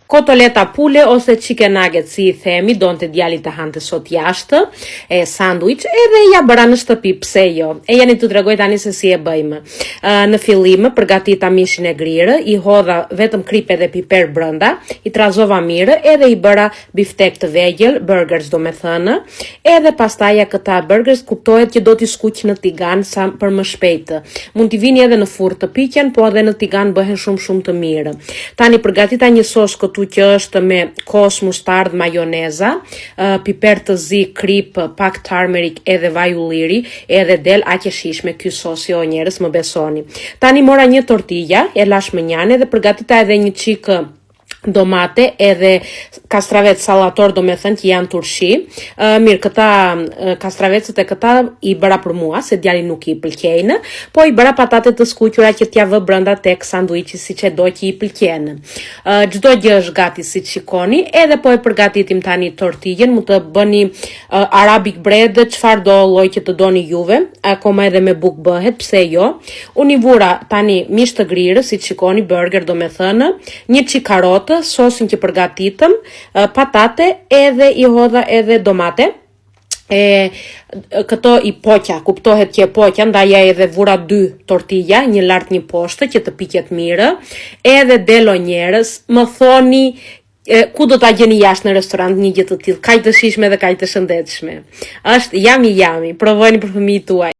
kotoleta pule ose chicken nuggets si I themi, donte djali të hante sot jashtë, sandwich, edhe ja bëra në shtëpi, pse jo. E jani t'u tregoj tani se si e bëjmë. Në fillim përgatita mishin e grirë, I hodha vetëm kripe dhe piper brenda, I trazova mirë, edhe I bëra biftek të vegjël, burgers do me thënë, edhe pastaja këta burgers kuptohet që do t'i skuq në tigan sa për më shpejtë. Mund t'i vini edhe në furrë të piqen, po edhe në tigan bëhen shumë të mirë. Tani përgatita një sos këtu që është me kos, mustard, majoneza, piper të zi, krip, pak turmeric edhe vaj ulliri, edhe del aq e shishme ky sos, jo njerëz, më besoni. Tani mora një tortilla, e lash më njane dhe përgatita edhe një çik domate edhe kastravet sallator do me thënë që janë turshi. Mirë, këta kastravecët e këta I bëra për mua, se djali nuk I pëlqejnë, po I bëra patate të skuqura që t'ja vë brenda tek sanduiçi siç e do që I pëlqejnë. Çdo gjë është gati siç shikoni, edhe po e përgatitim tani tortillën, mund të bëni arabic bread, çfarë do lloj që të doni juve, akoma edhe me buk bëhet, pse jo. Unë I vura tani mish të grirë, siç shikoni, burger do me thënë, një çik karotë, sosin që përgatitëm, patate edhe I hodha edhe domate. Këto I poqa, kuptohet që e poqa, ndaja edhe vura 2 tortilla, një lart një poshtë që të piqet mirë, edhe delo njerës, më thoni ku do ta gjeni jashtë në restorant një gjë të tillë, kaq të shijshme dhe kaq të shëndetshme. Është yummy, provojeni për fëmijët tuaj.